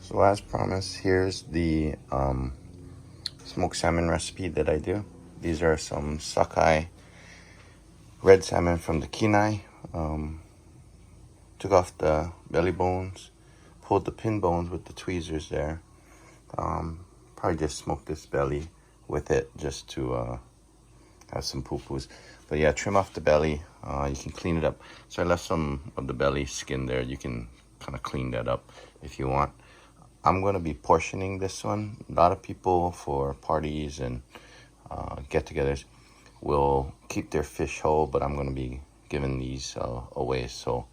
So as promised, here's the smoked salmon recipe that I do. These are some Sockeye red salmon from the Kenai. Took off the belly bones, pulled the pin bones with the tweezers there. Probably just smoked this belly with it just to have some poo-poos. But yeah, trim off the belly. You can clean it up. So I left some of the belly skin there. You can kind of clean that up if you want. I'm going to be portioning this one. A lot of people for parties and get-togethers will keep their fish whole, but I'm going to be giving these away, so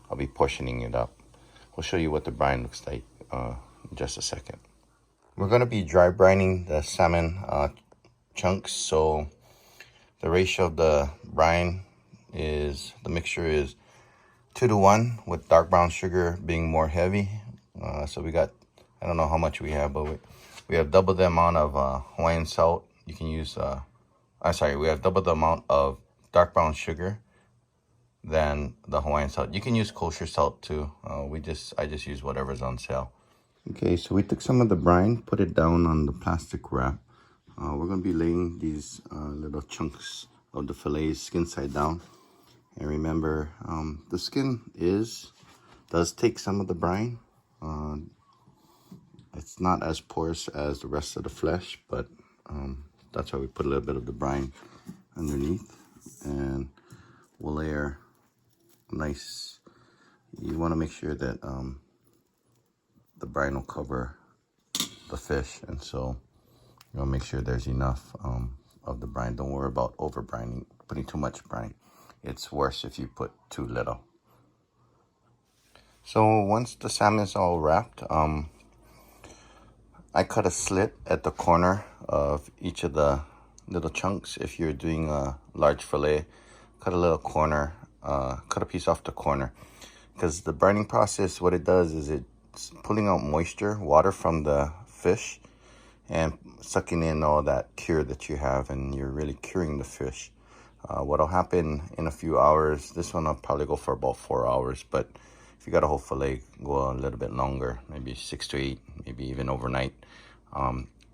I'll be portioning it up. We'll show you what the brine looks like in just a second. We're going to be dry brining the salmon chunks, so the ratio of the brine is, the mixture is 2-to-1, with dark brown sugar being more heavy. So we got, I don't know how much we have, but we have double the amount of Hawaiian salt. You can use, we have double the amount of dark brown sugar than the Hawaiian salt. You can use kosher salt too. I just use whatever's on sale. Okay, so we took some of the brine, put it down on the plastic wrap. We're going to be laying these little chunks of the fillets skin side down. And remember, the skin does take some of the brine. It's not as porous as the rest of the flesh, but that's why we put a little bit of the brine underneath. And we'll layer nice. You want to make sure that the brine will cover the fish, and so you'll make sure there's enough of the brine. Don't worry about over brining, putting too much brine. It's worse if you put too little. So once the salmon is all wrapped, I cut a slit at the corner of each of the little chunks. If you're doing a large fillet, cut a little corner, cut a piece off the corner. Because the brining process, what it does is it's pulling out moisture, water from the fish, and sucking in all that cure that you have, and you're really curing the fish. What'll happen in a few hours, this one will probably go for about 4 hours, but if you got a whole fillet, go a little bit longer, maybe 6 to 8, maybe even overnight.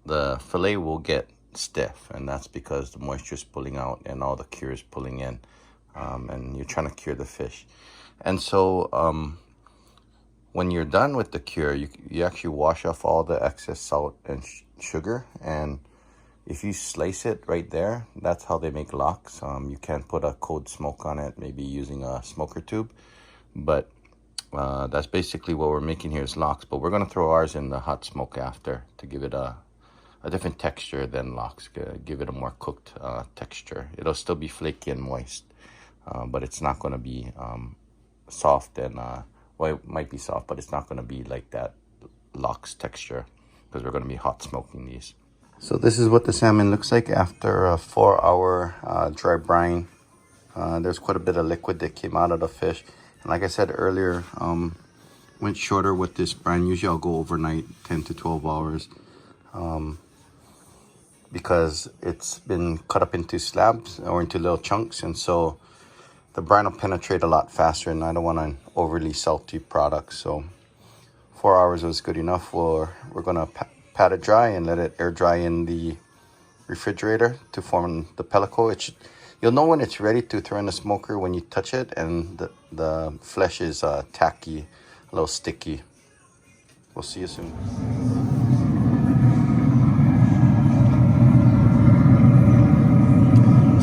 The fillet will get stiff, and that's because the moisture is pulling out and all the cure is pulling in, and you're trying to cure the fish. And so when you're done with the cure, you actually wash off all the excess salt and sugar, and if you slice it right there, that's how they make lox. You can put a cold smoke on it, maybe using a smoker tube, but that's basically what we're making here is lox. But we're going to throw ours in the hot smoke after to give it a different texture than lox, give it a more cooked texture. It'll still be flaky and moist, but it's not going to be soft and well, it might be soft, but it's not going to be like that lox texture because we're going to be hot smoking these. So this is what the salmon looks like after a 4-hour dry brine. There's quite a bit of liquid that came out of the fish. And like I said earlier, went shorter with this brine. Usually I'll go overnight, 10 to 12 hours, because it's been cut up into slabs or into little chunks. And so the brine will penetrate a lot faster, and I don't want an overly salty product. So 4 hours was good enough. We're going to pat it dry and let it air dry in the refrigerator to form the pellicle. You'll know when it's ready to throw in the smoker when you touch it, and the flesh is tacky, a little sticky. We'll see you soon.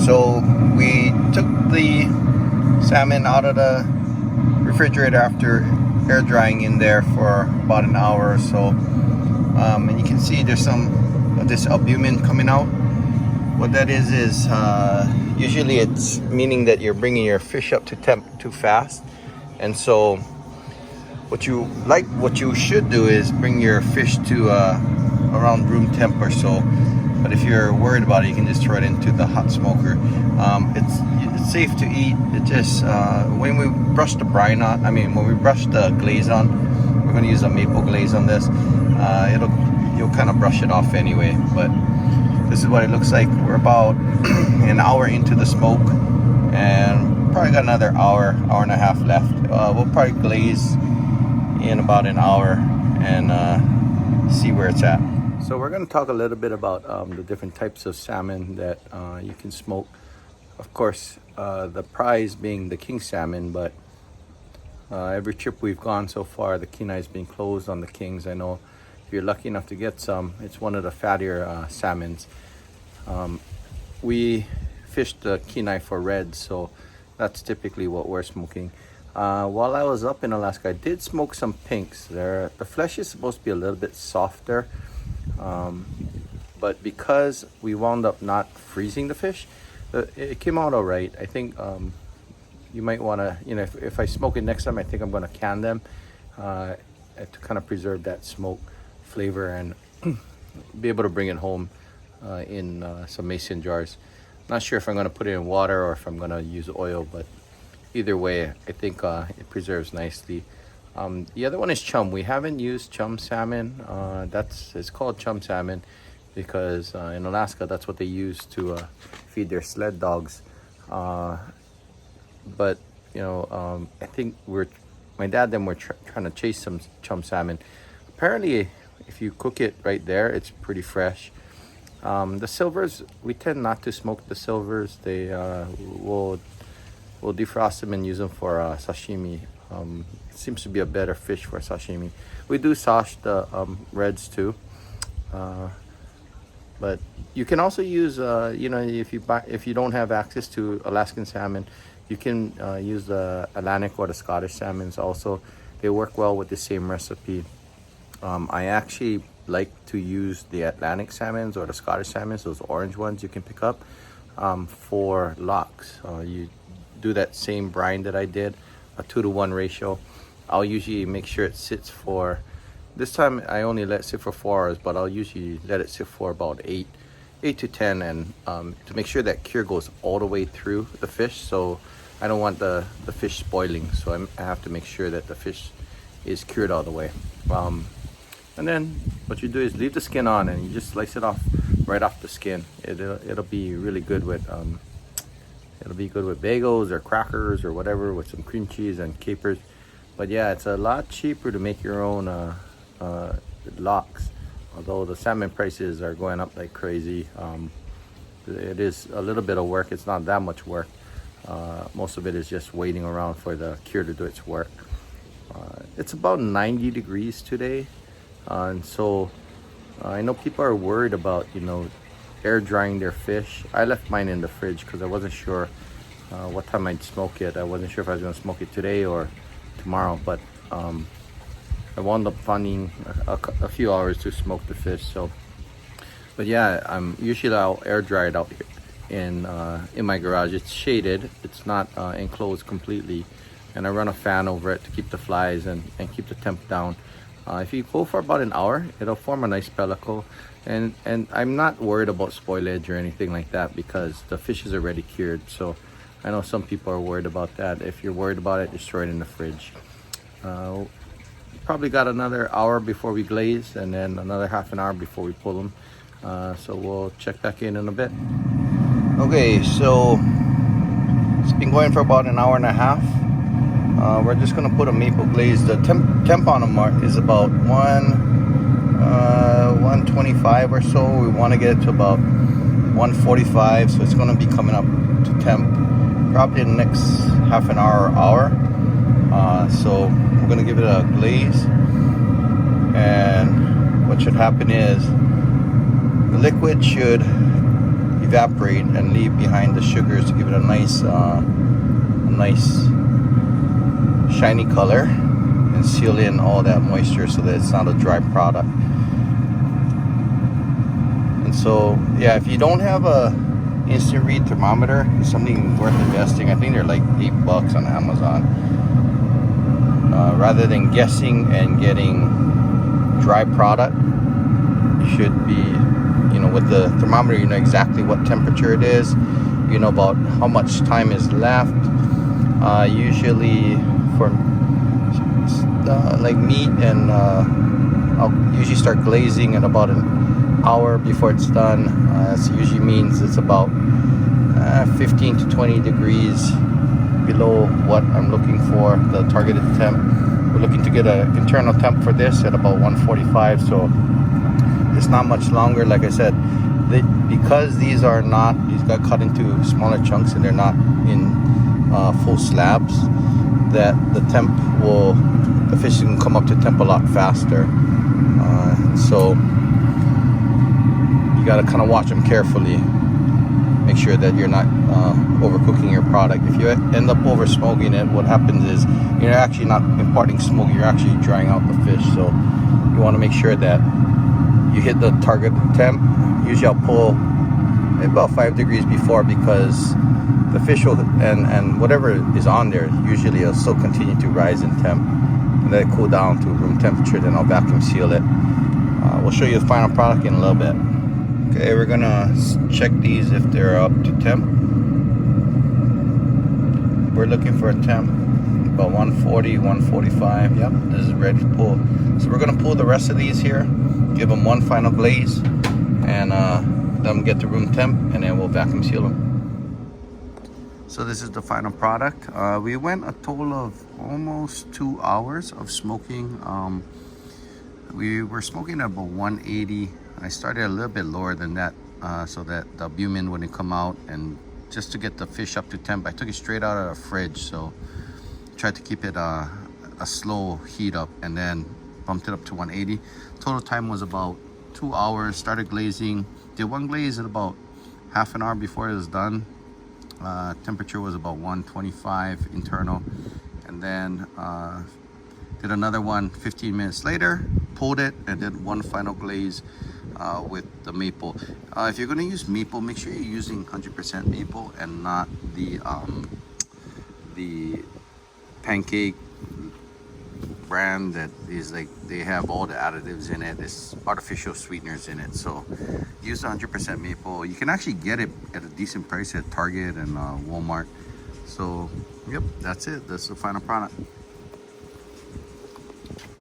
So we took the salmon out of the refrigerator after air drying in there for about an hour or so. And you can see there's some of this albumin coming out. What that is usually it's meaning that you're bringing your fish up to temp too fast. And so what you should do is bring your fish to around room temp or so. But if you're worried about it, you can just throw it into the hot smoker. It's safe to eat. It just when we brush the brine on, when we brush the glaze on, we're going to use a maple glaze on this. You'll kind of brush it off anyway. But this is what it looks like. We're about an hour into the smoke, and probably got another hour and a half left. We'll probably glaze in about an hour, and see where it's at. So we're going to talk a little bit about the different types of salmon that you can smoke. Of course, the prize being the king salmon, but every trip we've gone so far, the Kenai's been closed on the kings. I know if you're lucky enough to get some, it's one of the fattier salmons. We fished the Kenai for reds, so that's typically what we're smoking. While I was up in Alaska, I did smoke some pinks. The flesh is supposed to be a little bit softer, but because we wound up not freezing the fish, it came out all right. I think you might want to, if I smoke it next time, I think I'm going to can them to kind of preserve that smoke flavor and be able to bring it home in some mason jars. Not sure if I'm going to put it in water or if I'm going to use oil, but either way, I think it preserves nicely. The other one is chum. We haven't used chum salmon. It's called chum salmon because in Alaska, that's what they use to feed their sled dogs. But I think my dad and them were trying to chase some chum salmon. Apparently, if you cook it right there, it's pretty fresh. The silvers, we tend not to smoke the silvers. They we'll defrost them and use them for sashimi. It seems to be a better fish for sashimi. We do sash the reds too, but you can also use if you don't have access to Alaskan salmon, you can use the Atlantic or the Scottish salmons also. They work well with the same recipe. I actually like to use the Atlantic salmons or the Scottish salmons, those orange ones you can pick up, for lox. You do that same brine that I did, a 2-to-1 ratio. I'll usually make sure it sits for, this time I only let it sit for 4 hours, but I'll usually let it sit for about 8 to 10, and to make sure that cure goes all the way through the fish. So I don't want the fish spoiling, so I have to make sure that the fish is cured all the way. And then what you do is leave the skin on and you just slice it off right off the skin. It'll be really good with bagels or crackers or whatever, with some cream cheese and capers. But yeah, it's a lot cheaper to make your own lox, although the salmon prices are going up like crazy. It is a little bit of work. It's not that much work. Most of it is just waiting around for the cure to do its work. It's about 90 degrees today, and so I know people are worried about air drying their fish. I left mine in the fridge because I wasn't sure what time I'd smoke it. I wasn't sure if I was going to smoke it today or tomorrow, but I wound up finding a few hours to smoke the fish. So, but yeah, usually I'll air dry it out in my garage. It's shaded. It's not enclosed completely, and I run a fan over it to keep the flies and keep the temp down. If you go for about an hour, it'll form a nice pellicle, and I'm not worried about spoilage or anything like that because the fish is already cured. So I know some people are worried about that. If you're worried about it, just throw it in the fridge. Probably got another hour before we glaze, and then another half an hour before we pull them. So we'll check back in a bit. Okay, so it's been going for about an hour and a half. We're just gonna put a maple glaze. The temp on them is about 125 or so. We want to get it to about 145, so it's gonna be coming up to temp probably in the next half an hour or hour. So we're gonna give it a glaze, and what should happen is the liquid should evaporate and leave behind the sugars to give it a nice shiny color and seal in all that moisture so that it's not a dry product. And so yeah, if you don't have a instant read thermometer, it's something worth investing. I think they're like $8 on Amazon. Rather than guessing and getting dry product, you should be, with the thermometer, you know exactly what temperature it is. You know about how much time is left. Usually for like meat, and I'll usually start glazing at about an hour before it's done. This usually means it's about 15 to 20 degrees below what I'm looking for, the targeted temp. We're looking to get an internal temp for this at about 145, so it's not much longer. Like I said, because these got cut into smaller chunks and they're not in full slabs, that the fish can come up to temp a lot faster. So you got to kind of watch them carefully. Make sure that you're not overcooking your product. If you end up over smoking it, what happens is you're actually not imparting smoke, you're actually drying out the fish. So you want to make sure that you hit the target temp. Usually I'll pull about 5 degrees before, because the fish will, and whatever is on there, usually it'll still continue to rise in temp, and let it cool down to room temperature. Then I'll vacuum seal it. We'll show you the final product in a little bit. Okay, we're gonna check these if they're up to temp. We're looking for a temp about 140, 145. Yep, this is ready to pull. So we're gonna pull the rest of these here, give them one final glaze, and let them get to room temp, and then we'll vacuum seal them. So this is the final product. We went a total of almost 2 hours of smoking. We were smoking at about 180. I started a little bit lower than that, so that the albumin wouldn't come out, and just to get the fish up to temp. I took it straight out of the fridge, so tried to keep it a slow heat up, and then bumped it up to 180. Total time was about 2 hours. Started glazing, did one glaze at about half an hour before it was done. Temperature was about 125 internal, and then did another one 15 minutes later, pulled it, and did one final glaze with the maple. If you're going to use maple, make sure you're using 100% maple and not the pancake brand that is like, they have all the additives in it. It's artificial sweeteners in it. So use 100% maple. You can actually get it at a decent price at Target and Walmart. So yep, that's it. That's the final product.